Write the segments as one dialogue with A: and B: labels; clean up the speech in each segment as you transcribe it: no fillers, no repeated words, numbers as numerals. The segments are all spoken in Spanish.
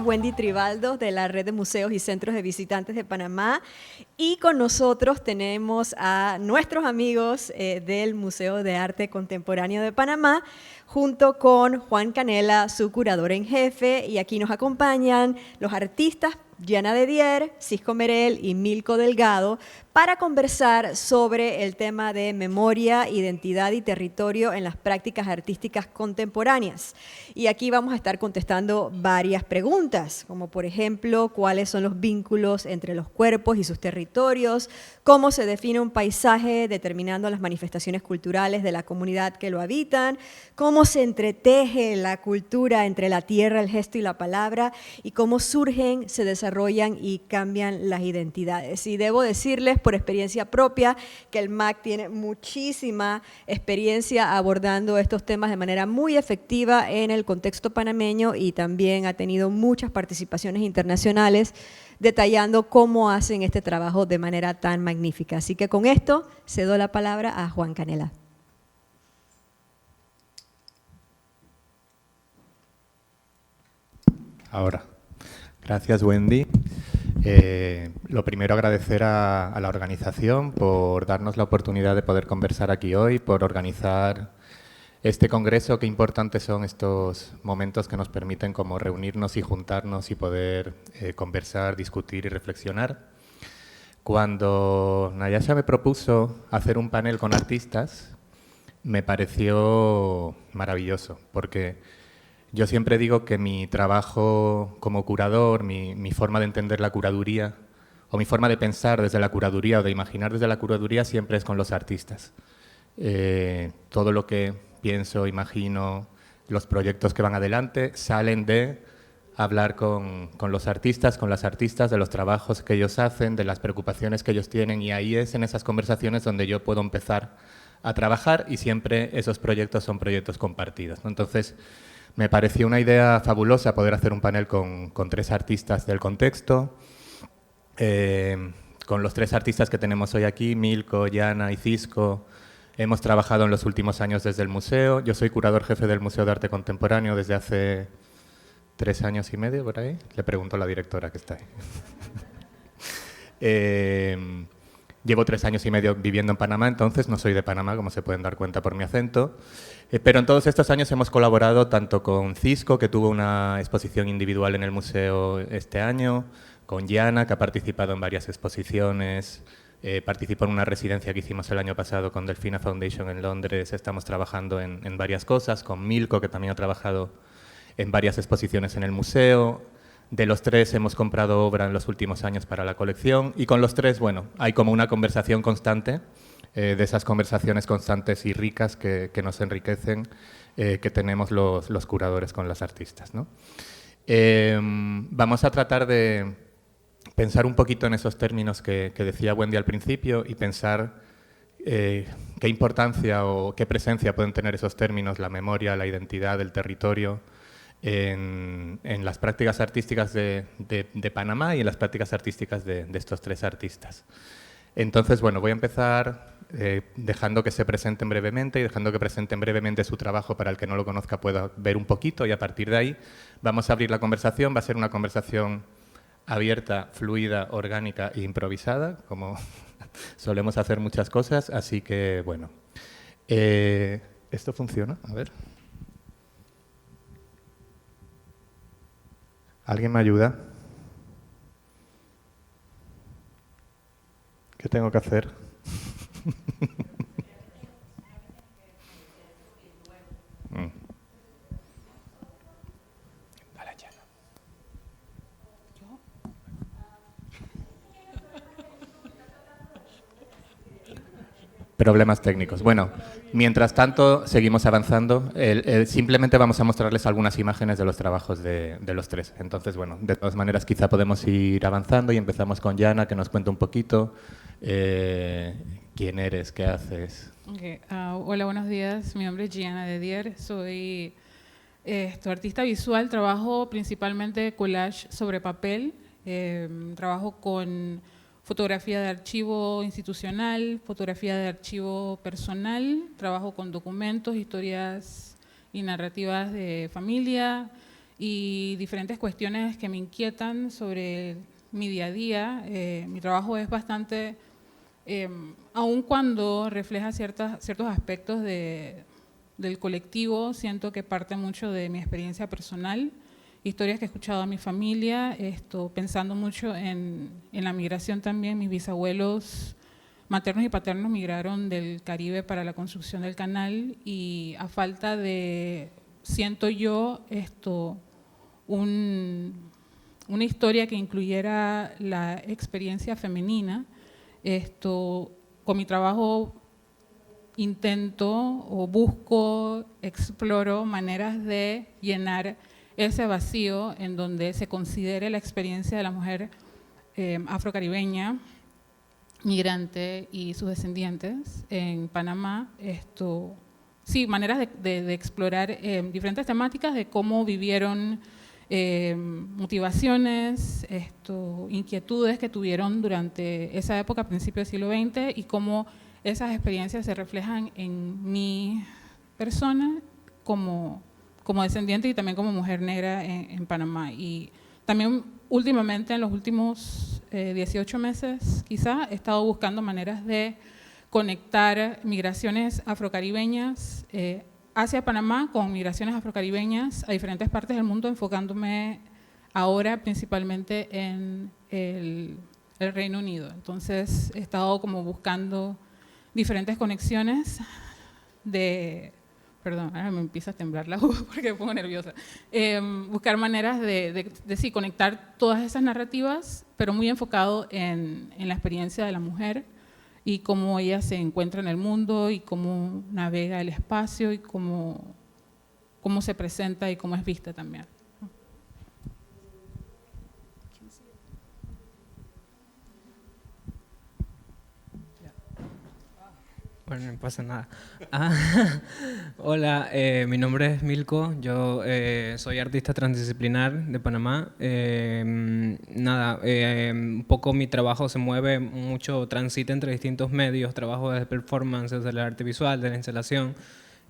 A: es Wendy Tribaldo de la Red de Museos y Centros de Visitantes de Panamá y con nosotros tenemos a nuestros amigos del Museo de Arte Contemporáneo de Panamá junto con Juan Canela, su curador en jefe, y aquí nos acompañan los artistas Yana de Dier, Cisco Merel y Milko Delgado para conversar sobre el tema de memoria, identidad y territorio en las prácticas artísticas contemporáneas. Y aquí vamos a estar contestando varias preguntas, como por ejemplo, cuáles son los vínculos entre los cuerpos y sus territorios, cómo se define un paisaje determinando las manifestaciones culturales de la comunidad que lo habitan, cómo se entreteje la cultura entre la tierra, el gesto y la palabra, y cómo surgen, se desarrollan y cambian las identidades. Y debo decirles por experiencia propia que el MAC tiene muchísima experiencia abordando estos temas de manera muy efectiva en el contexto panameño y también ha tenido muchas participaciones internacionales detallando cómo hacen este trabajo de manera tan magnífica. Así que con esto cedo la palabra a Juan Canela.
B: Ahora. Gracias, Wendy. Lo primero, agradecer a la organización por darnos la oportunidad de poder conversar aquí hoy, por organizar este congreso. Qué importantes son estos momentos que nos permiten como reunirnos y juntarnos y poder conversar, discutir y reflexionar. Cuando Nayasha me propuso hacer un panel con artistas, me pareció maravilloso, porque yo siempre digo que mi trabajo como curador, mi forma de entender la curaduría, o mi forma de pensar desde la curaduría o de imaginar desde la curaduría siempre es con los artistas. Todo lo que pienso, imagino, los proyectos que van adelante, salen de hablar con los artistas, con las artistas, de los trabajos que ellos hacen, de las preocupaciones que ellos tienen, y ahí es en esas conversaciones donde yo puedo empezar a trabajar y siempre esos proyectos son proyectos compartidos, ¿no? Entonces, me pareció una idea fabulosa poder hacer un panel con 3 artistas del contexto, con los 3 artistas que tenemos hoy aquí, Milko, Yana y Cisco. Hemos trabajado en los últimos años desde el museo. Yo soy curador jefe del Museo de Arte Contemporáneo desde hace 3 años y medio, por ahí. Le pregunto a la directora que está ahí. Llevo 3 años y medio viviendo en Panamá, entonces no soy de Panamá, como se pueden dar cuenta por mi acento. Pero en todos estos años hemos colaborado tanto con Cisco, que tuvo una exposición individual en el museo este año, con Yana, que ha participado en varias exposiciones, participó en una residencia que hicimos el año pasado con Delfina Foundation en Londres, estamos trabajando en varias cosas, con Milko, que también ha trabajado en varias exposiciones en el museo. De los 3 hemos comprado obra en los últimos años para la colección y con los 3, bueno, hay como una conversación constante, de esas conversaciones constantes y ricas que nos enriquecen, que tenemos los curadores con los artistas, ¿no? Vamos a tratar de pensar un poquito en esos términos que decía Wendy al principio y pensar qué importancia o qué presencia pueden tener esos términos, la memoria, la identidad, el territorio, en las prácticas artísticas de Panamá y en las prácticas artísticas de estos 3 artistas. Entonces, bueno, voy a empezar dejando que se presenten brevemente y dejando que presenten brevemente su trabajo para el que no lo conozca pueda ver un poquito, y a partir de ahí vamos a abrir la conversación. Va a ser una conversación abierta, fluida, orgánica e improvisada, como solemos hacer muchas cosas, así que, bueno. ¿Esto funciona? A ver. ¿Alguien me ayuda? ¿Qué tengo que hacer? Dale, Yana. Problemas técnicos. Bueno, mientras tanto, seguimos avanzando. Simplemente vamos a mostrarles algunas imágenes de los trabajos de los 3. Entonces, bueno, de todas maneras, quizá podemos ir avanzando y empezamos con Yana, que nos cuente un poquito quién eres, qué haces.
C: Okay. Hola, buenos días. Mi nombre es Yana de Dier. Soy artista visual. Trabajo principalmente collage sobre papel. Trabajo con fotografía de archivo institucional, fotografía de archivo personal, trabajo con documentos, historias y narrativas de familia, y diferentes cuestiones que me inquietan sobre mi día a día. Mi trabajo es bastante, aun cuando refleja ciertos aspectos del colectivo, siento que parte mucho de mi experiencia personal, historias que he escuchado a mi familia, pensando mucho en la migración también. Mis bisabuelos maternos y paternos migraron del Caribe para la construcción del canal y a falta de, siento yo, una historia que incluyera la experiencia femenina, con mi trabajo intento o busco, exploro maneras de llenar ese vacío en donde se considere la experiencia de la mujer afrocaribeña, migrante y sus descendientes en Panamá. Sí, maneras de explorar diferentes temáticas de cómo vivieron, motivaciones, inquietudes que tuvieron durante esa época, a principios del siglo XX, y cómo esas experiencias se reflejan en mi persona como descendiente y también como mujer negra en Panamá. Y también últimamente, en los últimos 18 meses quizá, he estado buscando maneras de conectar migraciones afrocaribeñas hacia Panamá con migraciones afrocaribeñas a diferentes partes del mundo, enfocándome ahora principalmente en el Reino Unido. Entonces he estado como buscando diferentes conexiones perdón, ahora me empieza a temblar la voz porque me pongo nerviosa. Buscar maneras de sí, conectar todas esas narrativas, pero muy enfocado en la experiencia de la mujer y cómo ella se encuentra en el mundo y cómo navega el espacio y cómo se presenta y cómo es vista también.
D: Bueno, no pasa nada. Hola, mi nombre es Milko, yo soy artista transdisciplinar de Panamá. Un poco mi trabajo se mueve mucho, transita entre distintos medios, trabajo desde performance, desde el arte visual, de la instalación.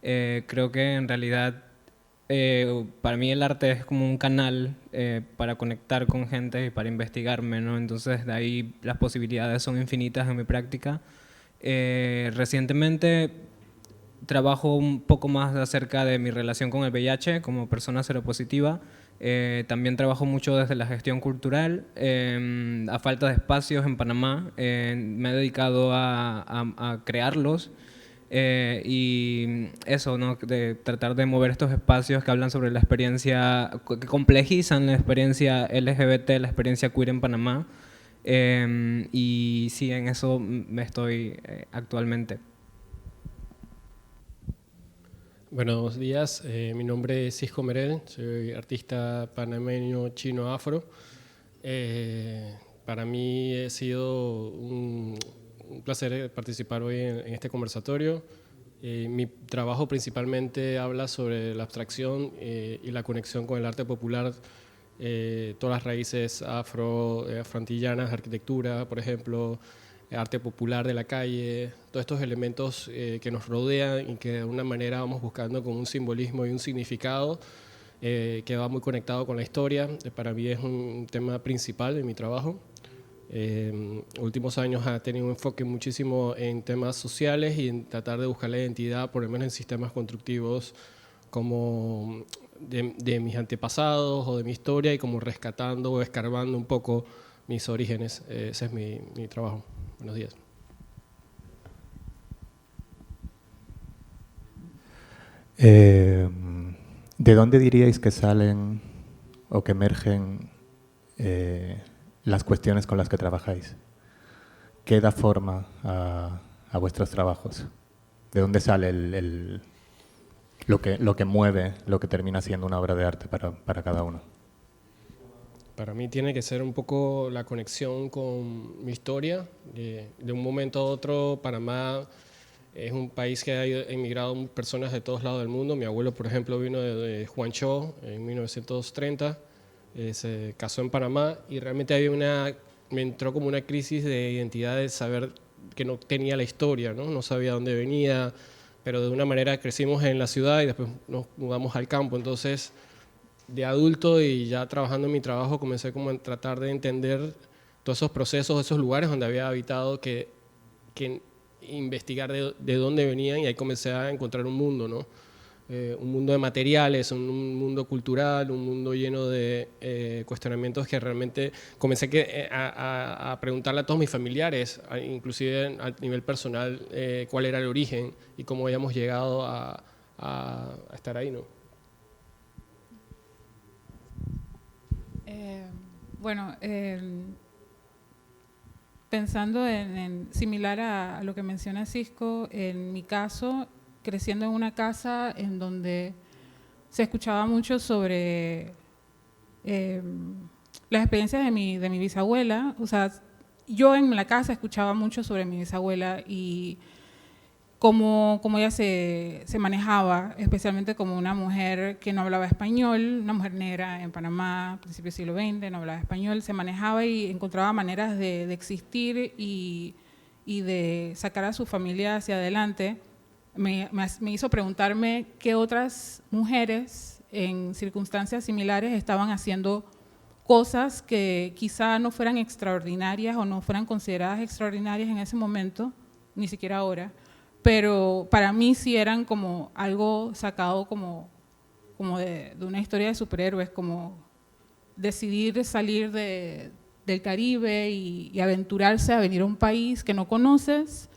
D: Creo que en realidad para mí el arte es como un canal para conectar con gente y para investigarme, ¿no? Entonces de ahí las posibilidades son infinitas en mi práctica. Recientemente trabajo un poco más acerca de mi relación con el VIH como persona seropositiva. También trabajo mucho desde la gestión cultural. A falta de espacios en Panamá, me he dedicado a crearlos. Y eso, ¿no? De tratar de mover estos espacios que hablan sobre la experiencia, que complejizan la experiencia LGBT, la experiencia queer en Panamá. Y sí, en eso me estoy actualmente.
E: Buenos días, mi nombre es Cisco Merel, soy artista panameño chino-afro. Para mí ha sido un placer participar hoy en este conversatorio. Mi trabajo principalmente habla sobre la abstracción y la conexión con el arte popular, todas las raíces afroantillanas, arquitectura, por ejemplo, arte popular de la calle, todos estos elementos que nos rodean y que de alguna manera vamos buscando con un simbolismo y un significado que va muy conectado con la historia. Para mí es un tema principal en mi trabajo. Últimos años ha tenido un enfoque muchísimo en temas sociales y en tratar de buscar la identidad, por lo menos en sistemas constructivos como de mis antepasados o de mi historia, y como rescatando o escarbando un poco mis orígenes. Ese es mi trabajo. Buenos días.
B: ¿De dónde diríais que salen o que emergen las cuestiones con las que trabajáis? ¿Qué da forma a vuestros trabajos? ¿De dónde sale lo que mueve, lo que termina siendo una obra de arte para cada uno?
E: Para mí tiene que ser un poco la conexión con mi historia. De un momento a otro, Panamá es un país que ha emigrado personas de todos lados del mundo. Mi abuelo, por ejemplo, vino de Huanchó en 1930, se casó en Panamá y realmente me entró como una crisis de identidad, de saber que no tenía la historia, ¿no? No sabía dónde venía, pero de una manera crecimos en la ciudad y después nos mudamos al campo. Entonces de adulto y ya trabajando en mi trabajo comencé como a tratar de entender todos esos procesos, esos lugares donde había habitado, que investigar de dónde venían, y ahí comencé a encontrar un mundo, ¿no? Un mundo de materiales, un mundo cultural, un mundo lleno de cuestionamientos que realmente comencé a preguntarle a todos mis familiares, inclusive a nivel personal, cuál era el origen y cómo habíamos llegado a estar ahí, ¿no?
C: Bueno, pensando similar a lo que menciona Cisco, en mi caso, creciendo en una casa en donde se escuchaba mucho sobre las experiencias de mi bisabuela. O sea, yo en la casa escuchaba mucho sobre mi bisabuela y cómo ella se manejaba, especialmente como una mujer que no hablaba español, una mujer negra en Panamá, a principios del siglo XX, no hablaba español, se manejaba y encontraba maneras de existir y de sacar a su familia hacia adelante. Me hizo preguntarme qué otras mujeres en circunstancias similares estaban haciendo cosas que quizá no fueran extraordinarias o no fueran consideradas extraordinarias en ese momento, ni siquiera ahora, pero para mí sí eran como algo sacado como de una historia de superhéroes, como decidir salir del Caribe y aventurarse a venir a un país que no conoces,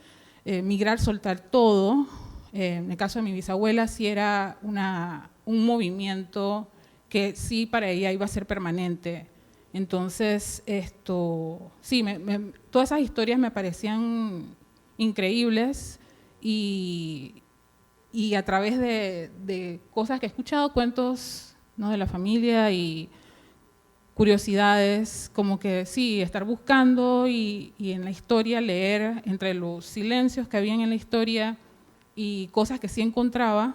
C: migrar, soltar todo. En el caso de mi bisabuela sí era un movimiento que sí para ella iba a ser permanente. Entonces, sí, todas esas historias me parecían increíbles y a través de cosas que he escuchado, cuentos, ¿no?, de la familia y curiosidades, como que sí, estar buscando y en la historia leer entre los silencios que habían en la historia y cosas que sí encontraba,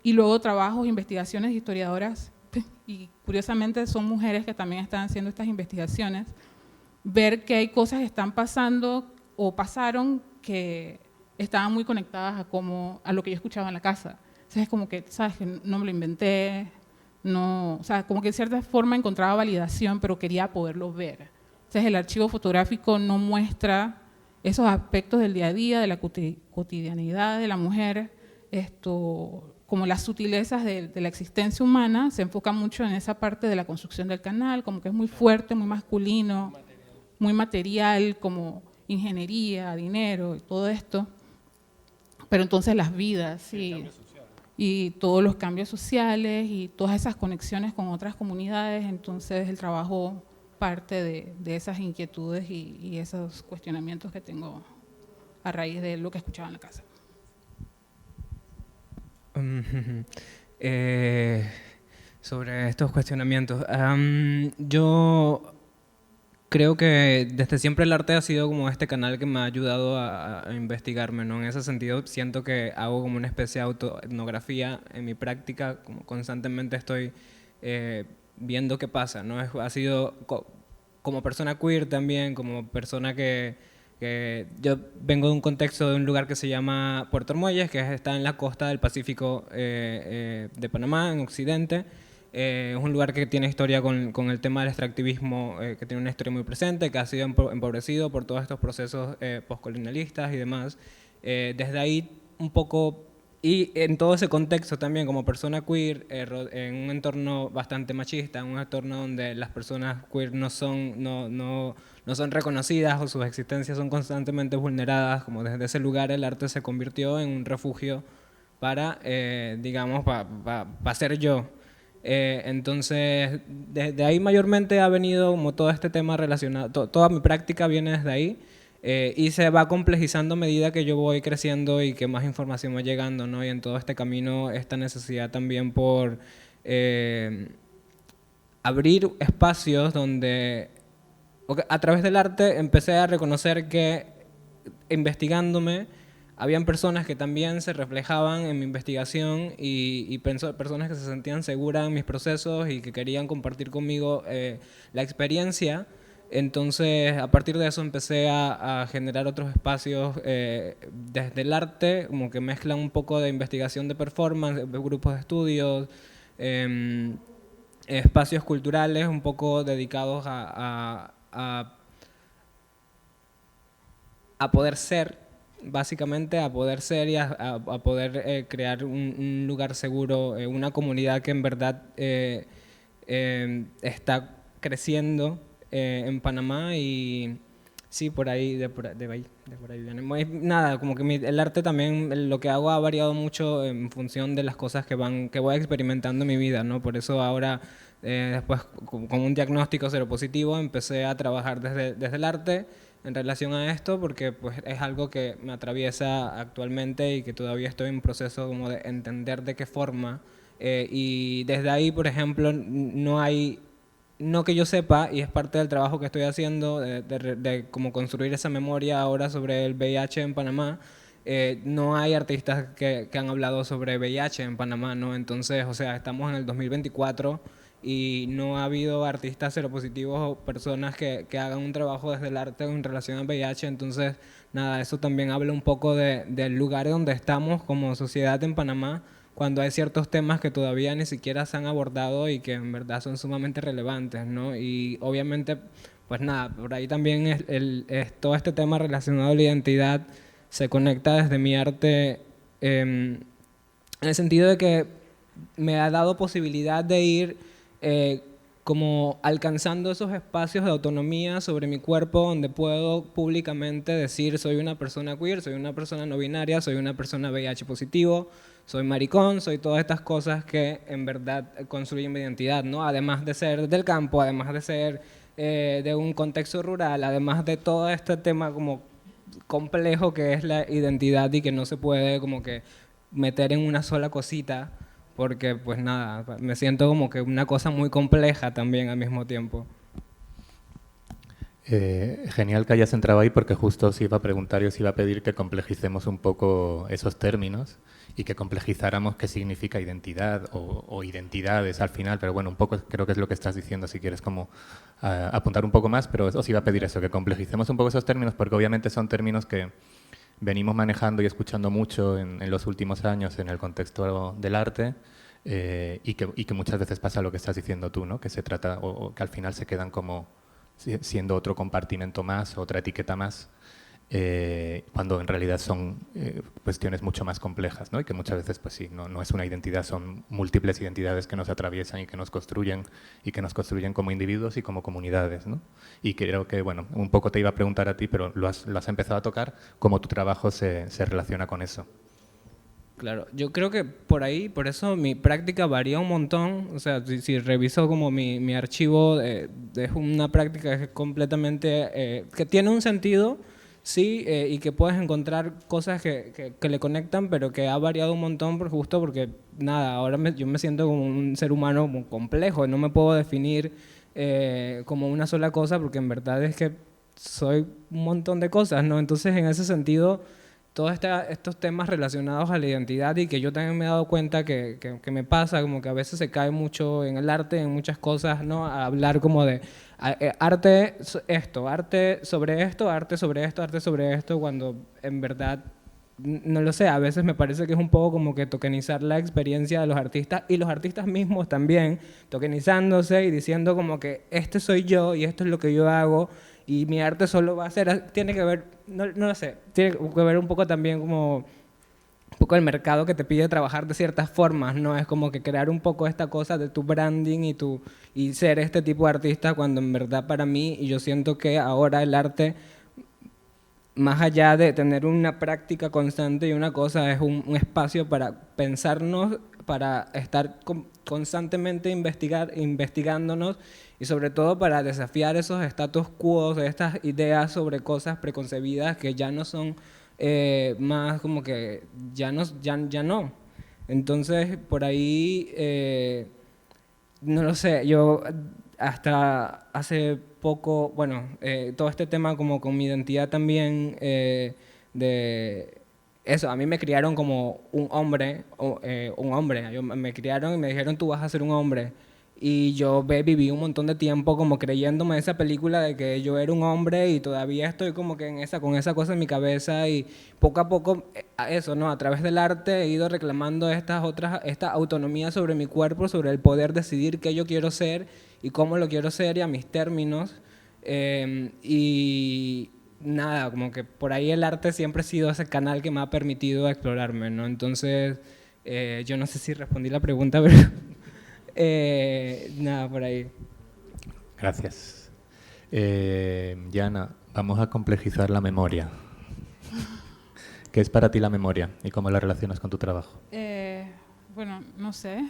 C: y luego trabajos, investigaciones de historiadoras, y curiosamente son mujeres que también están haciendo estas investigaciones, ver que hay cosas que están pasando o pasaron que estaban muy conectadas a lo que yo escuchaba en la casa. Entonces es como que, ¿sabes?, que no me lo inventé, no, o sea, como que de cierta forma encontraba validación, pero quería poderlo ver. Entonces el archivo fotográfico no muestra esos aspectos del día a día, de la cotidianidad de la mujer, como las sutilezas de la existencia humana, se enfoca mucho en esa parte de la construcción del canal, como que es muy fuerte, muy masculino, muy material, como ingeniería, dinero y todo esto. Pero entonces las vidas y todos los cambios sociales y todas esas conexiones con otras comunidades, entonces el trabajo parte de esas inquietudes y esos cuestionamientos que tengo a raíz de lo que escuchaba en la casa.
D: Sobre estos cuestionamientos, yo creo que desde siempre el arte ha sido como este canal que me ha ayudado a investigarme, ¿no? En ese sentido siento que hago como una especie de autoetnografía en mi práctica, como constantemente estoy viendo qué pasa, ¿no? Ha sido como persona queer también, como persona que yo vengo de un contexto de un lugar que se llama Puerto Armuelles, que está en la costa del Pacífico de Panamá, en Occidente. Es un lugar que tiene historia con el tema del extractivismo, que tiene una historia muy presente, que ha sido empobrecido por todos estos procesos postcolonialistas y demás. Desde ahí un poco, y en todo ese contexto también como persona queer, en un entorno bastante machista, en un entorno donde las personas queer no son reconocidas o sus existencias son constantemente vulneradas, como desde ese lugar el arte se convirtió en un refugio para, digamos, para ser yo. Entonces, desde ahí mayormente ha venido como todo este tema relacionado, toda mi práctica viene desde ahí, y se va complejizando a medida que yo voy creciendo y que más información va llegando, ¿no? Y en todo este camino, esta necesidad también por abrir espacios donde, a través del arte, empecé a reconocer que investigándome, habían personas que también se reflejaban en mi investigación y personas que se sentían seguras en mis procesos y que querían compartir conmigo la experiencia. Entonces, a partir de eso empecé a generar otros espacios desde el arte, como que mezclan un poco de investigación de performance, de grupos de estudios, espacios culturales un poco dedicados a poder ser, básicamente a poder ser y a poder crear un lugar seguro, una comunidad que en verdad está creciendo en Panamá y sí, por ahí, de por ahí viene. Nada, como que el arte también, lo que hago ha variado mucho en función de las cosas que voy experimentando en mi vida, ¿no? Por eso ahora, después, con un diagnóstico seropositivo, empecé a trabajar desde el arte en relación a esto, porque pues es algo que me atraviesa actualmente y que todavía estoy en proceso como de entender de qué forma. Y desde ahí, por ejemplo, no que yo sepa, y es parte del trabajo que estoy haciendo, de cómo construir esa memoria ahora sobre el VIH en Panamá, no hay artistas que han hablado sobre VIH en Panamá, ¿no? Entonces, o sea, estamos en el 2024 y no ha habido artistas seropositivos o personas que hagan un trabajo desde el arte en relación al VIH, entonces, nada, eso también habla un poco del lugar donde estamos como sociedad en Panamá, cuando hay ciertos temas que todavía ni siquiera se han abordado y que en verdad son sumamente relevantes, ¿no? Y obviamente, pues nada, por ahí también todo este tema relacionado a la identidad se conecta desde mi arte en el sentido de que me ha dado posibilidad de ir como alcanzando esos espacios de autonomía sobre mi cuerpo donde puedo públicamente decir soy una persona queer, soy una persona no binaria, soy una persona VIH positivo, soy maricón, soy todas estas cosas que en verdad construyen mi identidad, ¿no? Además de ser del campo, además de ser de un contexto rural, además de todo este tema como complejo que es la identidad y que no se puede como que meter en una sola cosita, porque pues nada, me siento como que una cosa muy compleja también al mismo tiempo.
B: Genial que hayas entrado ahí porque justo os iba a preguntar y os iba a pedir que complejicemos un poco esos términos y que complejizáramos qué significa identidad o identidades al final, pero bueno, un poco creo que es lo que estás diciendo, si quieres como apuntar un poco más, pero os iba a pedir eso, que complejicemos un poco esos términos porque obviamente son términos que venimos manejando y escuchando mucho en los últimos años en el contexto del arte y que muchas veces pasa lo que estás diciendo tú, ¿no? Que se trata o que al final se quedan como siendo otro compartimento más, otra etiqueta más, cuando en realidad son cuestiones mucho más complejas, ¿no? Y que muchas veces, pues sí, no es una identidad, son múltiples identidades que nos atraviesan y que nos construyen como individuos y como comunidades, ¿no? Y creo que, bueno, un poco te iba a preguntar a ti, pero lo has empezado a tocar, cómo tu trabajo se relaciona con eso.
D: Claro, yo creo que por ahí, por eso mi práctica varía un montón. O sea, si reviso como mi archivo, es una práctica que es completamente, que tiene un sentido, sí, y que puedes encontrar cosas que le conectan, pero que ha variado un montón justo porque, nada, ahora yo me siento como un ser humano muy complejo, no me puedo definir como una sola cosa porque en verdad es que soy un montón de cosas, ¿no? Entonces, en ese sentido todos estos temas relacionados a la identidad y que yo también me he dado cuenta que me pasa, como que a veces se cae mucho en el arte, en muchas cosas, ¿no? A hablar como de arte esto, arte sobre esto, arte sobre esto, arte sobre esto, cuando en verdad, no lo sé, a veces me parece que es un poco como que tokenizar la experiencia de los artistas y los artistas mismos también, tokenizándose y diciendo como que este soy yo y esto es lo que yo hago y mi arte solo va a ser, tiene que ver, no lo sé, tiene que ver un poco también como un poco el mercado que te pide trabajar de ciertas formas, ¿no? Es como que crear un poco esta cosa de tu branding y ser este tipo de artista cuando en verdad para mí, y yo siento que ahora el arte, más allá de tener una práctica constante y una cosa, es un espacio para pensarnos, para estar constantemente investigándonos y sobre todo para desafiar esos status quo, estas ideas sobre cosas preconcebidas que ya no son más como que ya no. Entonces, por ahí, no lo sé, yo hasta hace poco, bueno, todo este tema como con mi identidad también de eso, a mí me criaron como un hombre, me criaron y me dijeron tú vas a ser un hombre Y yo viví un montón de tiempo como creyéndome esa película de que yo era un hombre y todavía estoy como que con esa cosa en mi cabeza y poco a poco eso, ¿no? A través del arte he ido reclamando esta autonomía sobre mi cuerpo, sobre el poder decidir qué yo quiero ser y cómo lo quiero ser y a mis términos. Y nada, como que por ahí el arte siempre ha sido ese canal que me ha permitido explorarme, ¿no? Entonces, yo no sé si respondí la pregunta, pero nada, por ahí.
B: Gracias. Yana, vamos a complejizar la memoria. ¿Qué es para ti la memoria y cómo la relacionas con tu trabajo?
C: Bueno, no sé.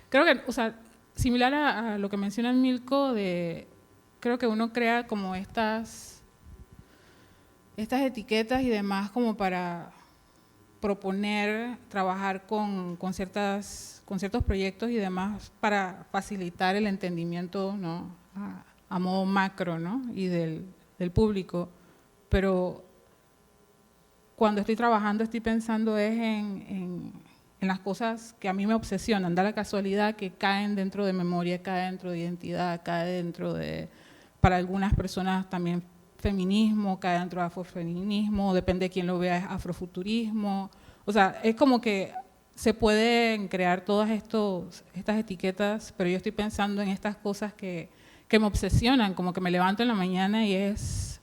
C: Creo que, o sea, similar a lo que menciona Milko, creo que uno crea como estas etiquetas y demás como para proponer, trabajar con ciertos proyectos y demás para facilitar el entendimiento, ¿no? a modo macro, ¿no? y del público. Pero cuando estoy trabajando estoy pensando en las cosas que a mí me obsesionan, da la casualidad que caen dentro de memoria, caen dentro de identidad, caen dentro de, para algunas personas también feminismo, cae dentro de afrofeminismo, depende de quién lo vea, es afrofuturismo. O sea, es como que se pueden crear todas estas etiquetas, pero yo estoy pensando en estas cosas que me obsesionan, como que me levanto en la mañana y es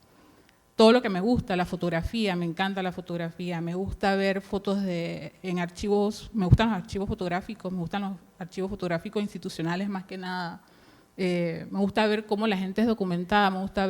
C: todo lo que me gusta, la fotografía, me encanta la fotografía, me gusta ver fotos en archivos, me gustan los archivos fotográficos, me gustan los archivos fotográficos institucionales más que nada, me gusta ver cómo la gente es documentada, me gusta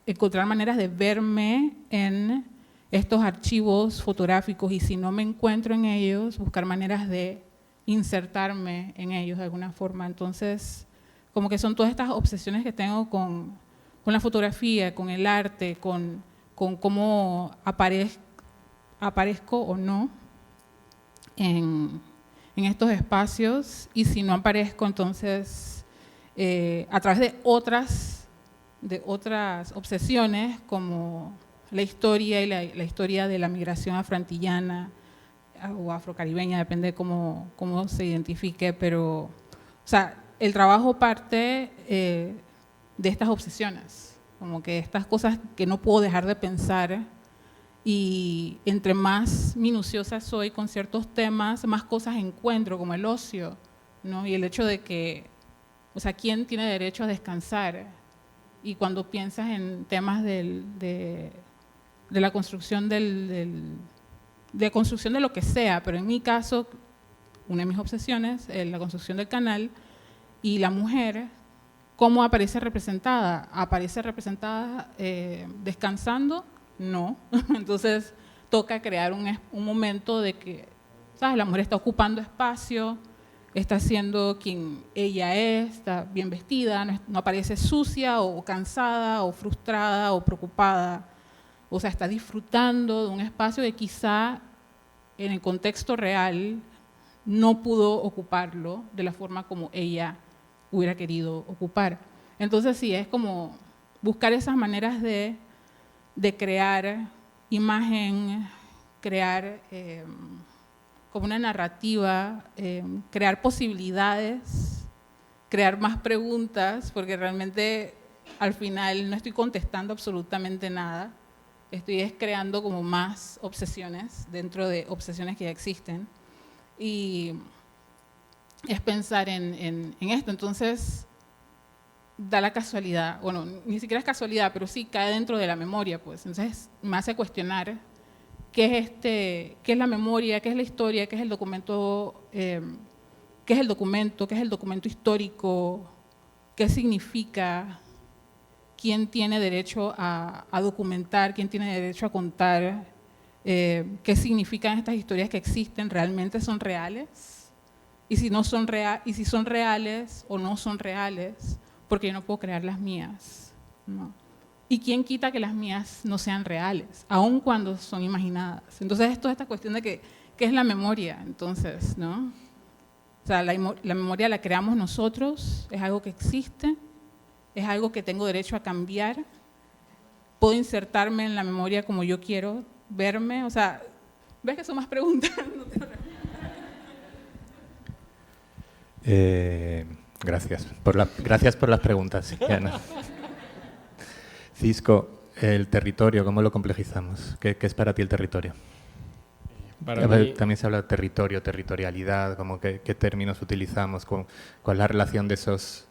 C: encontrar maneras de verme en estos archivos fotográficos y si no me encuentro en ellos, buscar maneras de insertarme en ellos de alguna forma. Entonces, como que son todas estas obsesiones que tengo con la fotografía, con el arte, con cómo aparezco o no en estos espacios y si no aparezco, entonces a través de otras obsesiones como la historia y la historia de la migración afroantillana o afrocaribeña, depende de cómo se identifique, pero o sea, el trabajo parte de estas obsesiones, como que estas cosas que no puedo dejar de pensar y entre más minuciosa soy con ciertos temas, más cosas encuentro, como el ocio, ¿no? Y el hecho de que, o sea, ¿quién tiene derecho a descansar? Y cuando piensas en temas de la construcción de construcción de lo que sea, pero en mi caso, una de mis obsesiones es la construcción del canal y la mujer, ¿cómo aparece representada? ¿Aparece representada descansando? No. Entonces toca crear un momento de que, ¿sabes? La mujer está ocupando espacio, está siendo quien ella es, está bien vestida, no aparece sucia o cansada o frustrada o preocupada. O sea, está disfrutando de un espacio que quizá en el contexto real no pudo ocuparlo de la forma como ella hubiera querido ocupar. Entonces sí, es como buscar esas maneras de crear imagen, crear como una narrativa, crear posibilidades, crear más preguntas, porque realmente al final no estoy contestando absolutamente nada, estoy creando como más obsesiones dentro de obsesiones que ya existen y es pensar en esto. Entonces da la casualidad, bueno, ni siquiera es casualidad, pero sí cae dentro de la memoria, pues. Entonces me hace cuestionar qué es la memoria, qué es la historia, qué es el documento, qué es el documento histórico, qué significa, quién tiene derecho a documentar, quién tiene derecho a contar, qué significan estas historias que existen, realmente son reales, y si no son y si son reales o no son reales, porque yo no puedo crear las mías, ¿no? ¿Y quién quita que las mías no sean reales, aun cuando son imaginadas? Entonces, es toda esta cuestión de qué es la memoria, entonces, ¿no? O sea, la memoria la creamos nosotros, es algo que existe, es algo que tengo derecho a cambiar, puedo insertarme en la memoria como yo quiero verme, o sea, ¿ves que son más preguntas?
B: Gracias por las preguntas, Diana. Cisco, el territorio, ¿cómo lo complejizamos? ¿Qué es para ti el territorio? También se habla de territorio, territorialidad, como qué términos utilizamos, cuál es la relación de esos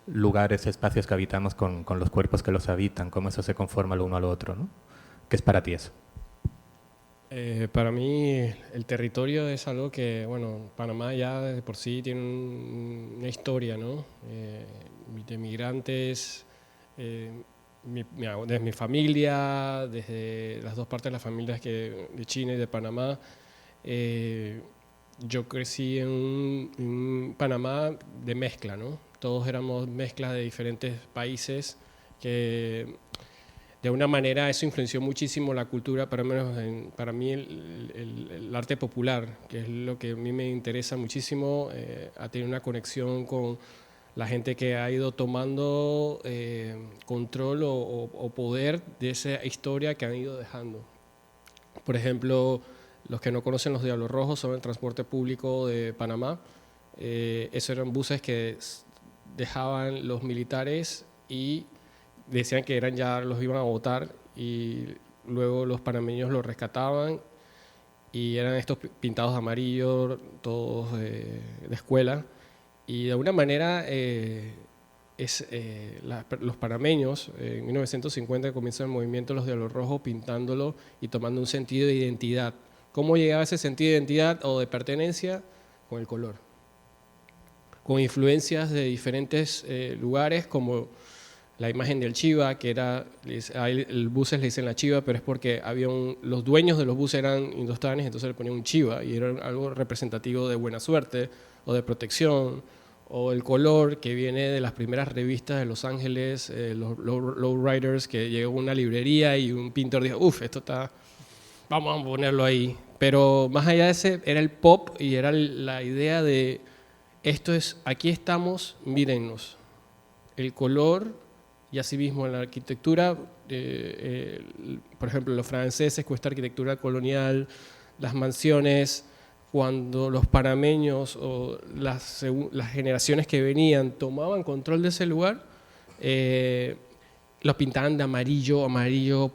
B: lugares, espacios que habitamos con los cuerpos que los habitan, cómo eso se conforma lo uno al otro, ¿no? ¿Qué es para ti eso?
E: Para mí el territorio es algo que, bueno, Panamá ya de por sí tiene una historia, ¿no? De migrantes, desde mi familia, desde las dos partes de las familias de China y de Panamá. Yo crecí en un Panamá de mezcla, ¿no? Todos éramos mezclas de diferentes países que de una manera eso influenció muchísimo la cultura, para mí el arte popular, que es lo que a mí me interesa muchísimo, a tener una conexión con la gente que ha ido tomando control o poder de esa historia que han ido dejando. Por ejemplo, los que no conocen los Diablos Rojos son el transporte público de Panamá. Esos eran buses que dejaban los militares y decían que ya los iban a botar, y luego los panameños los rescataban y eran estos pintados de amarillo, todos de escuela. Y de alguna manera los panameños en 1950 comienza el movimiento de los Diablos Rojos pintándolo y tomando un sentido de identidad. ¿Cómo llegaba ese sentido de identidad o de pertenencia? Con el color, con influencias de diferentes lugares, como la imagen del chiva, que era, el buses le dicen la chiva, pero es porque los dueños de los buses eran indostanes, entonces le ponían un chiva y era algo representativo de buena suerte o de protección. O el color, que viene de las primeras revistas de Los Ángeles, los lowriders, que llegó a una librería y un pintor dijo, esto está, vamos a ponerlo ahí. Pero más allá de ese, era el pop y era la idea de, aquí estamos, mírennos. El color. Y asimismo en la arquitectura, por ejemplo, los franceses con esta arquitectura colonial, las mansiones, cuando los panameños o las generaciones que venían tomaban control de ese lugar, lo pintaban de amarillo,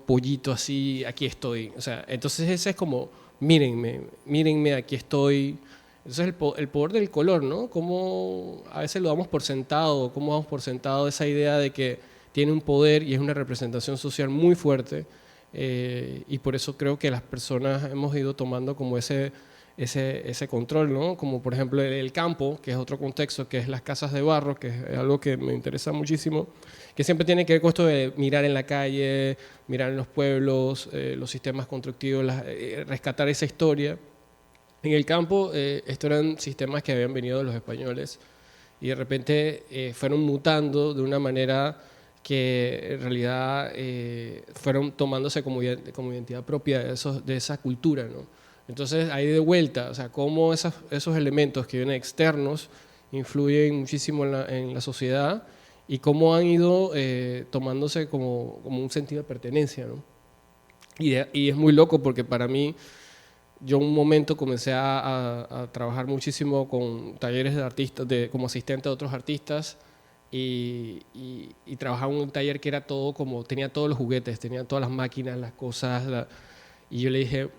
E: pollito, así, aquí estoy. O sea, entonces ese es como, mírenme, aquí estoy. Entonces el poder del color, ¿no? Cómo a veces lo damos por sentado, cómo damos por sentado esa idea de que tiene un poder y es una representación social muy fuerte, y por eso creo que las personas hemos ido tomando como ese control, ¿no? Como por ejemplo el campo, que es otro contexto, que es las casas de barro, que es algo que me interesa muchísimo, que siempre tiene que ver con esto de mirar en la calle, mirar en los pueblos, los sistemas constructivos, rescatar esa historia. En el campo, estos eran sistemas que habían venido de los españoles y de repente fueron mutando de una manera que en realidad fueron tomándose como identidad propia de esa cultura, ¿no? Entonces, ahí de vuelta, o sea, cómo esos elementos que vienen externos influyen muchísimo en la sociedad y cómo han ido tomándose como un sentido de pertenencia, ¿no? Y es muy loco porque para mí, yo en un momento comencé a trabajar muchísimo con talleres de artistas, como asistente de otros artistas, y trabajaba en un taller que era todo como, tenía todos los juguetes, tenía todas las máquinas, las cosas, y yo le dije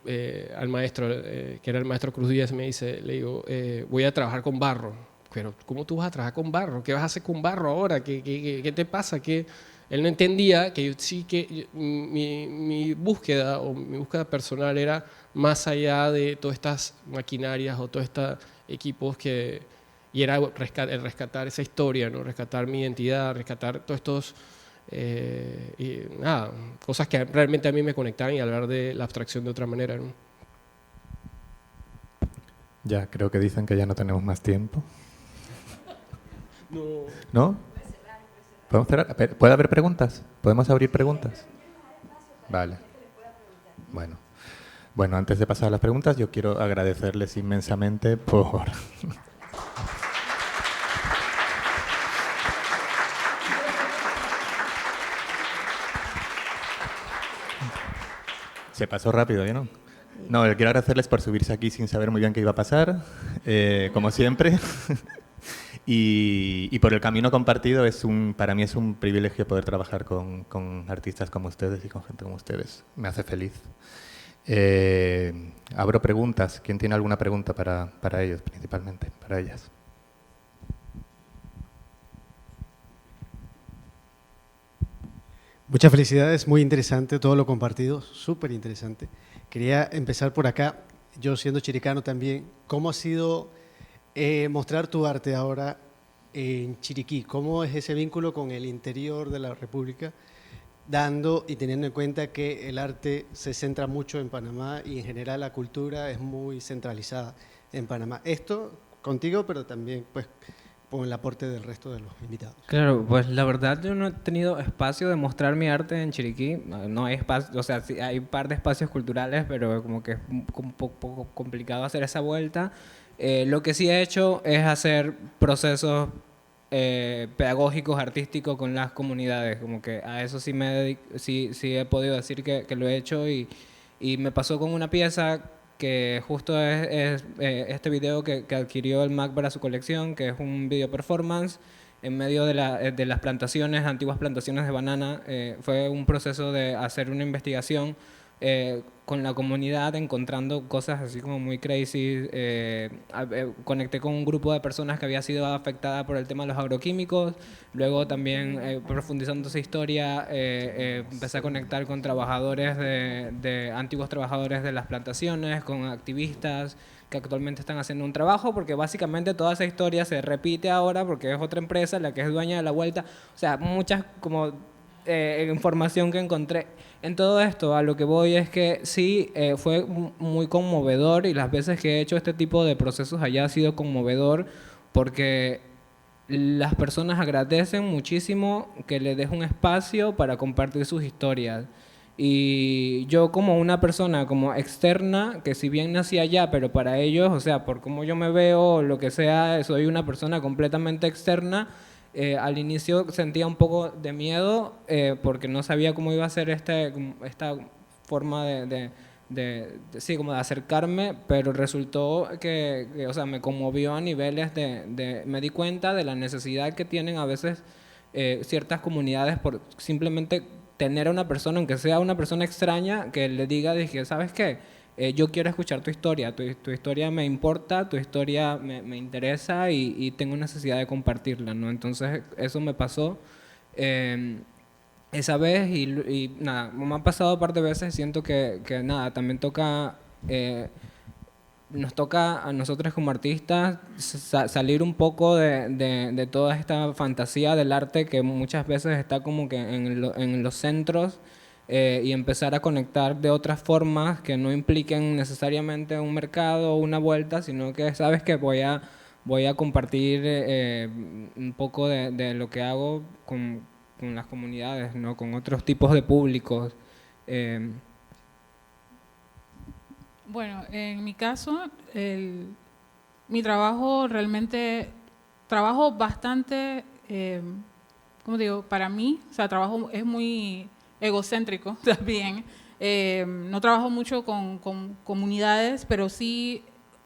E: al maestro, que era el maestro Cruz Díaz, le digo, voy a trabajar con barro. Pero ¿cómo tú vas a trabajar con barro? ¿Qué vas a hacer con barro ahora? ¿Qué te pasa? Él no entendía que mi búsqueda o mi búsqueda personal era más allá de todas estas maquinarias o todos estos equipos y era el rescatar esa historia, ¿no? Rescatar mi identidad, rescatar todos estos cosas que realmente a mí me conectaban y hablar de la abstracción de otra manera, ¿no?
B: Ya, creo que dicen que ya no tenemos más tiempo.
E: No.
B: ¿No? ¿Podemos cerrar? ¿Puede haber preguntas? ¿Podemos abrir preguntas? Vale. Bueno, antes de pasar a las preguntas, yo quiero agradecerles inmensamente por... Se pasó rápido, ¿no? No, quiero agradecerles por subirse aquí sin saber muy bien qué iba a pasar, como siempre. Y por el camino compartido, para mí es un privilegio poder trabajar con artistas como ustedes y con gente como ustedes. Me hace feliz. Abro preguntas. ¿Quién tiene alguna pregunta para ellos, principalmente, para ellas?
F: Muchas felicidades, muy interesante todo lo compartido, súper interesante. Quería empezar por acá, yo siendo chiricano también, ¿cómo ha sido mostrar tu arte ahora en Chiriquí? ¿Cómo es ese vínculo con el interior de la República, dando y teniendo en cuenta que el arte se centra mucho en Panamá y en general la cultura es muy centralizada en Panamá? Esto contigo, pero también pues con el aporte del resto de los invitados.
D: Claro, pues la verdad yo no he tenido espacio de mostrar mi arte en Chiriquí. No hay espacio, o sea, sí hay un par de espacios culturales, pero como que es un poco complicado hacer esa vuelta. Lo que sí he hecho es hacer procesos pedagógicos, artísticos con las comunidades. Como que a eso sí he podido decir que lo he hecho y me pasó con una pieza que justo es este video que adquirió el MAC para su colección, que es un video performance en medio de las plantaciones, antiguas plantaciones de banana. Fue un proceso de hacer una investigación con la comunidad, encontrando cosas así como muy crazy. Conecté con un grupo de personas que había sido afectada por el tema de los agroquímicos. Luego también profundizando esa historia, empecé a conectar con trabajadores antiguos trabajadores de las plantaciones, con activistas que actualmente están haciendo un trabajo, porque básicamente toda esa historia se repite ahora porque es otra empresa la que es dueña de la vuelta. O sea, muchas como información que encontré. En todo esto, a lo que voy es que sí, fue muy conmovedor, y las veces que he hecho este tipo de procesos allá ha sido conmovedor porque las personas agradecen muchísimo que le des un espacio para compartir sus historias. Y yo, como una persona como externa, que si bien nací allá, pero para ellos, o sea, por cómo yo me veo, lo que sea, soy una persona completamente externa. Al inicio sentía un poco de miedo porque no sabía cómo iba a ser esta forma sí, como de acercarme, pero resultó que, o sea, me conmovió a niveles me di cuenta de la necesidad que tienen a veces ciertas comunidades por simplemente tener a una persona, aunque sea una persona extraña, que le diga, dije, ¿sabes qué? Yo quiero escuchar tu historia, tu historia me importa, tu historia me interesa y tengo necesidad de compartirla, ¿no? Entonces eso me pasó esa vez y nada, me ha pasado un par de veces, siento que nada, también nos toca a nosotros como artistas salir un poco de toda esta fantasía del arte que muchas veces está como que en los centros y empezar a conectar de otras formas que no impliquen necesariamente un mercado o una vuelta, sino que sabes que voy a compartir un poco de lo que hago con las comunidades, ¿no? Con otros tipos de públicos.
C: Bueno, en mi caso, mi trabajo realmente, trabajo bastante, ¿cómo digo? Para mí, o sea, trabajo es muy egocéntrico también. No trabajo mucho con comunidades, pero sí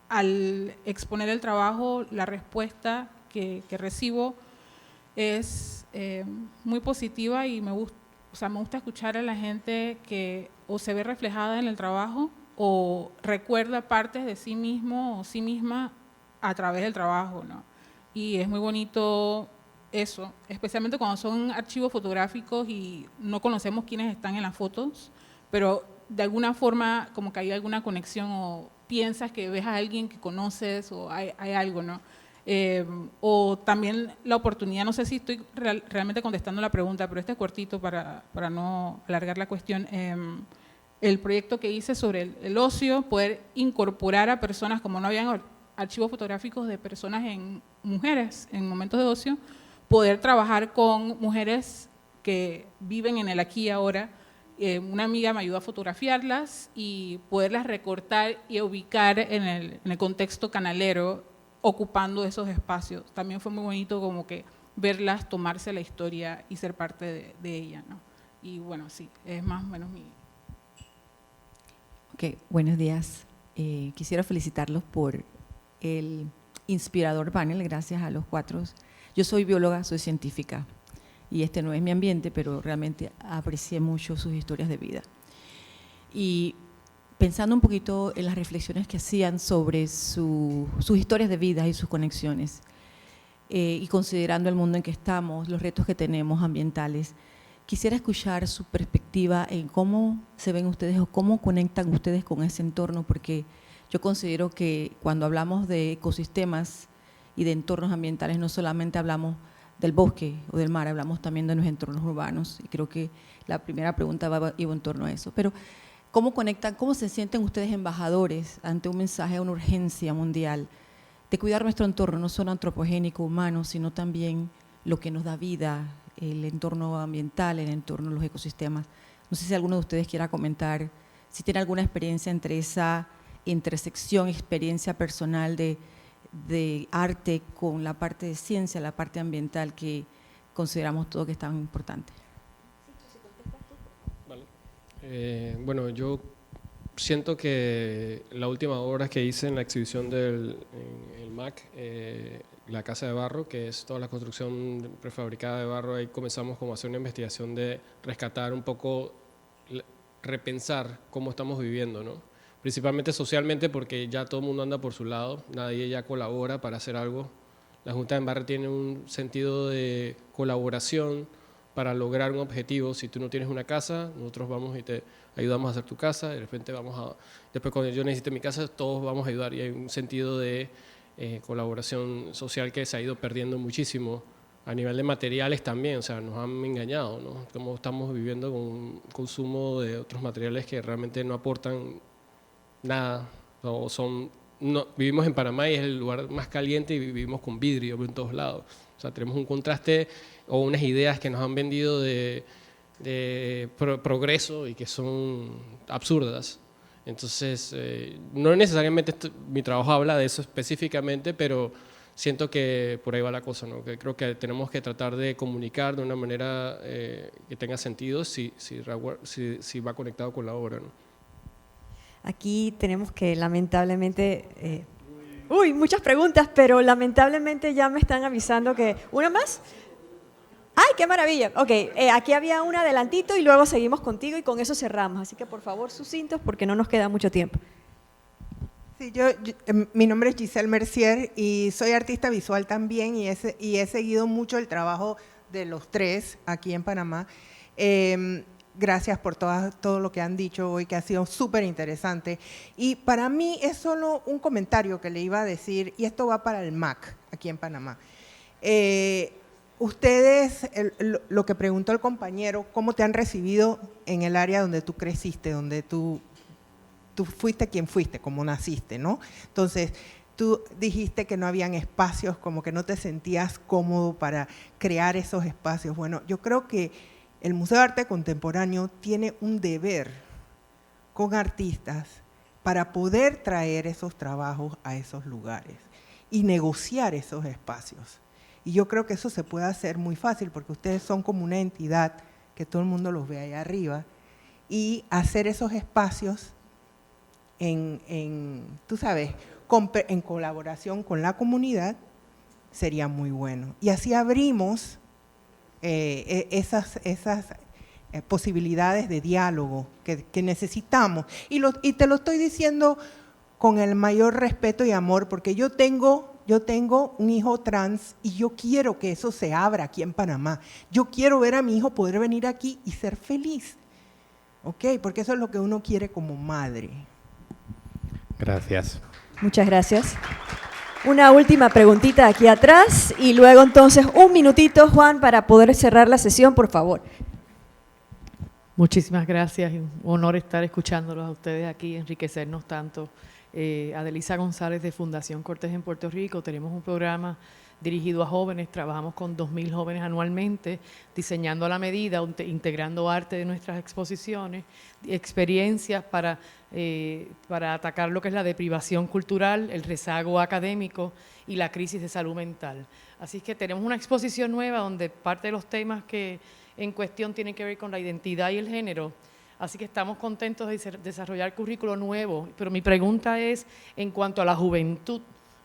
C: al exponer el trabajo, la respuesta que recibo es muy positiva y me gusta escuchar a la gente que o se ve reflejada en el trabajo o recuerda partes de sí mismo o sí misma a través del trabajo, ¿no? Y es muy bonito eso, especialmente cuando son archivos fotográficos y no conocemos quiénes están en las fotos, pero de alguna forma como que hay alguna conexión o piensas que ves a alguien que conoces o hay algo, ¿no? O también la oportunidad, no sé si estoy realmente contestando la pregunta, pero este es cortito para no alargar la cuestión. El proyecto que hice sobre el ocio, poder incorporar a personas, como no habían archivos fotográficos de personas mujeres en momentos de ocio, poder trabajar con mujeres que viven en el aquí y ahora. Una amiga me ayudó a fotografiarlas y poderlas recortar y ubicar en el contexto canalero, ocupando esos espacios. También fue muy bonito como que verlas tomarse la historia y ser parte de ella, ¿no? Y bueno, sí, es más o menos mi…
G: Ok, buenos días. Quisiera felicitarlos por el inspirador panel, gracias a los cuatro. Yo soy bióloga, soy científica y este no es mi ambiente, pero realmente aprecié mucho sus historias de vida. Y pensando un poquito en las reflexiones que hacían sobre sus historias de vida y sus conexiones, y considerando el mundo en que estamos, los retos que tenemos ambientales, quisiera escuchar su perspectiva en cómo se ven ustedes o cómo conectan ustedes con ese entorno, porque yo considero que cuando hablamos de ecosistemas y de entornos ambientales no solamente hablamos del bosque o del mar, hablamos también de los entornos urbanos, y creo que la primera pregunta iba en torno a eso. Pero ¿cómo conectan, cómo se sienten ustedes embajadores ante un mensaje, una urgencia mundial de cuidar nuestro entorno, no solo antropogénico, humano, sino también lo que nos da vida, el entorno ambiental, el entorno de los ecosistemas? No sé si alguno de ustedes quiera comentar si tiene alguna experiencia entre esa intersección, experiencia personal de arte con la parte de ciencia, la parte ambiental que consideramos todo que es tan importante.
E: Vale. Bueno, yo siento que la última obra que hice en la exhibición en el MAC, la Casa de Barro, que es toda la construcción prefabricada de barro, ahí comenzamos como a hacer una investigación de rescatar un poco, repensar cómo estamos viviendo, ¿no? Principalmente socialmente, porque ya todo el mundo anda por su lado, nadie ya colabora para hacer algo. La Junta de Embarre tiene un sentido de colaboración para lograr un objetivo. Si tú no tienes una casa, nosotros vamos y te ayudamos a hacer tu casa, de repente después cuando yo necesite mi casa, todos vamos a ayudar, y hay un sentido de colaboración social que se ha ido perdiendo muchísimo a nivel de materiales también. O sea, nos han engañado, ¿no? Como estamos viviendo con un consumo de otros materiales que realmente no aportan nada, vivimos en Panamá y es el lugar más caliente y vivimos con vidrio en todos lados. O sea, tenemos un contraste o unas ideas que nos han vendido de progreso y que son absurdas. Entonces, no necesariamente mi trabajo habla de eso específicamente, pero siento que por ahí va la cosa, ¿no? Que creo que tenemos que tratar de comunicar de una manera que tenga sentido si va conectado con la obra, ¿no?
A: Aquí tenemos que lamentablemente… muchas preguntas, pero lamentablemente ya me están avisando que… ¿Una más? ¡Ay, qué maravilla! Ok, aquí había un adelantito y luego seguimos contigo y con eso cerramos. Así que por favor, sucintos porque no nos queda mucho tiempo.
H: Sí, mi nombre es Giselle Mercier y soy artista visual también y he seguido mucho el trabajo de los tres aquí en Panamá. Gracias por todo lo que han dicho hoy, que ha sido súper interesante. Y para mí es solo un comentario que le iba a decir, y esto va para el MAC aquí en Panamá. Ustedes, lo que preguntó el compañero, ¿cómo te han recibido en el área donde tú creciste, donde tú fuiste quien fuiste, como naciste, ¿no? Entonces, tú dijiste que no habían espacios, como que no te sentías cómodo para crear esos espacios. Bueno, yo creo que el Museo de Arte Contemporáneo tiene un deber con artistas para poder traer esos trabajos a esos lugares y negociar esos espacios. Y yo creo que eso se puede hacer muy fácil porque ustedes son como una entidad que todo el mundo los ve allá arriba, y hacer esos espacios tú sabes, en colaboración con la comunidad sería muy bueno. Y así abrimos esas posibilidades de diálogo que necesitamos. Y te lo estoy diciendo con el mayor respeto y amor, porque yo tengo un hijo trans y yo quiero que eso se abra aquí en Panamá. Yo quiero ver a mi hijo poder venir aquí y ser feliz, ¿ok? Porque eso es lo que uno quiere como madre.
B: Gracias.
A: Muchas gracias. Una última preguntita aquí atrás y luego entonces un minutito, Juan, para poder cerrar la sesión, por favor.
I: Muchísimas gracias, un honor estar escuchándolos a ustedes aquí, enriquecernos tanto. Adelisa González de Fundación Cortés en Puerto Rico, tenemos un programa dirigido a jóvenes, trabajamos con 2.000 jóvenes anualmente, diseñando a la medida, integrando arte de nuestras exposiciones, experiencias para atacar lo que es la deprivación cultural, el rezago académico y la crisis de salud mental. Así que tenemos una exposición nueva donde parte de los temas que en cuestión tienen que ver con la identidad y el género Así que estamos contentos de desarrollar currículo nuevo, pero mi pregunta es en cuanto a la juventud,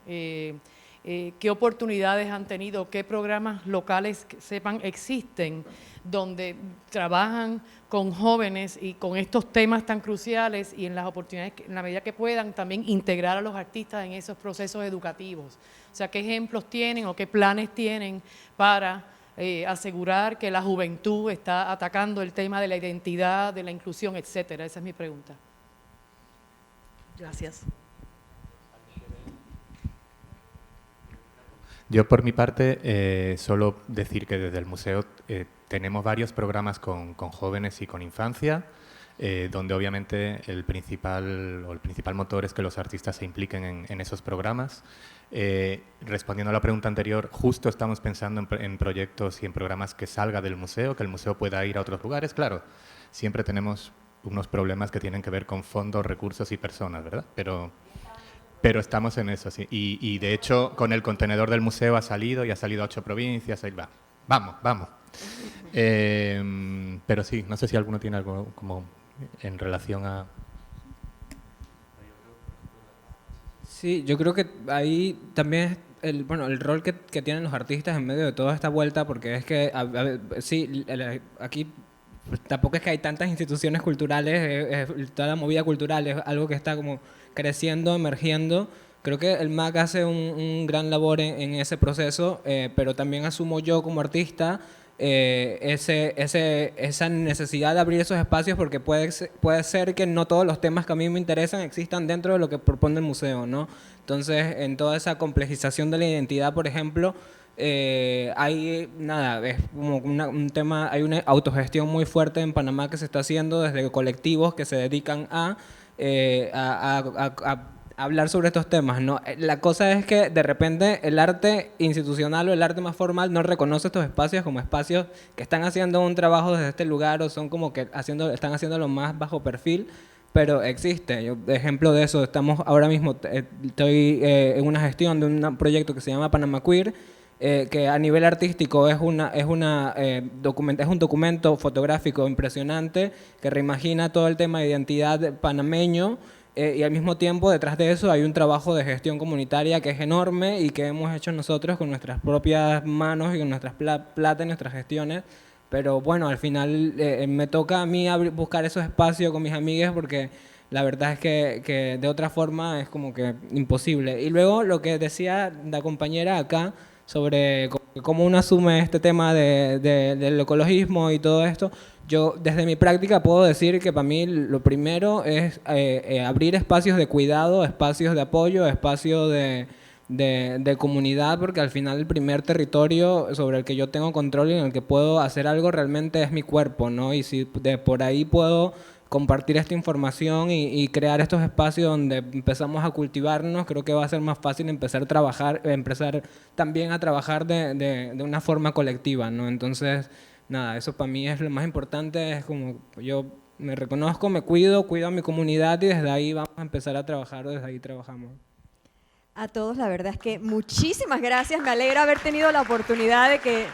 I: ¿qué oportunidades han tenido, qué programas locales que sepan existen donde trabajan con jóvenes y con estos temas tan cruciales y en las oportunidades, en la medida que puedan, también integrar a los artistas en esos procesos educativos? O sea, ¿qué ejemplos tienen o qué planes tienen para asegurar que la juventud está atacando el tema de la identidad, de la inclusión, etcétera? Esa es mi pregunta. Gracias.
B: Yo, por mi parte, solo decir que desde el museo tenemos varios programas con jóvenes y con infancia, donde obviamente el principal motor es que los artistas se impliquen en esos programas. Respondiendo a la pregunta anterior, justo estamos pensando en proyectos y en programas que salga del museo, que el museo pueda ir a otros lugares. Claro, siempre tenemos unos problemas que tienen que ver con fondos, recursos y personas, ¿verdad? Pero estamos en eso, sí. Y de hecho, con el contenedor del museo ha salido y ha salido a 8 provincias. Ahí va. Vamos. Pero sí, no sé si alguno tiene algo como en relación a...
D: Sí, yo creo que ahí también es el rol que tienen los artistas en medio de toda esta vuelta, porque es que, sí, aquí pues, tampoco es que hay tantas instituciones culturales, toda la movida cultural es algo que está como creciendo, emergiendo. Creo que el MAC hace un gran labor en ese proceso, pero también asumo yo como artista esa necesidad de abrir esos espacios, porque puede ser que no todos los temas que a mí me interesan existan dentro de lo que propone el museo, ¿no? Entonces, en toda esa complejización de la identidad, por ejemplo, es como un tema, hay una autogestión muy fuerte en Panamá que se está haciendo desde colectivos que se dedican a hablar sobre estos temas, ¿no? La cosa es que de repente el arte institucional o el arte más formal no reconoce estos espacios como espacios que están haciendo un trabajo desde este lugar, o son como que están haciéndolo más bajo perfil, pero existe. Yo, ejemplo de eso, ahora mismo estoy en una gestión de un proyecto que se llama Panama Queer, que a nivel artístico es un documento fotográfico impresionante que reimagina todo el tema de identidad panameño, y al mismo tiempo detrás de eso hay un trabajo de gestión comunitaria que es enorme y que hemos hecho nosotros con nuestras propias manos y con nuestras plata y nuestras gestiones. Pero bueno, al final me toca a mí buscar esos espacios con mis amigas, porque la verdad es que de otra forma es como que imposible. Y luego lo que decía la compañera acá sobre cómo uno asume este tema del ecologismo y todo esto, yo desde mi práctica puedo decir que para mí lo primero es abrir espacios de cuidado, espacios de apoyo, espacios de comunidad, porque al final el primer territorio sobre el que yo tengo control y en el que puedo hacer algo realmente es mi cuerpo, ¿no? Y si por ahí puedo compartir esta información y crear estos espacios donde empezamos a cultivarnos, creo que va a ser más fácil empezar también a trabajar de una forma colectiva, ¿no? Entonces, nada, eso para mí es lo más importante, es como yo me reconozco, me cuido a mi comunidad, y desde ahí vamos a empezar a trabajar, desde ahí trabajamos.
A: A todos, la verdad es que muchísimas gracias, me alegra haber tenido la oportunidad de que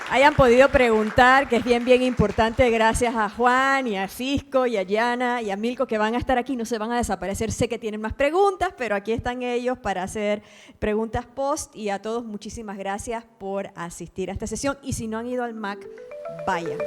A: hayan podido preguntar, que es bien importante. Gracias a Juan y a Cisco y a Yana y a Milko, que van a estar aquí, no se van a desaparecer. Sé que tienen más preguntas, pero aquí están ellos para hacer preguntas post. Y a todos, muchísimas gracias por asistir a esta sesión. Y si no han ido al MAC, vayan.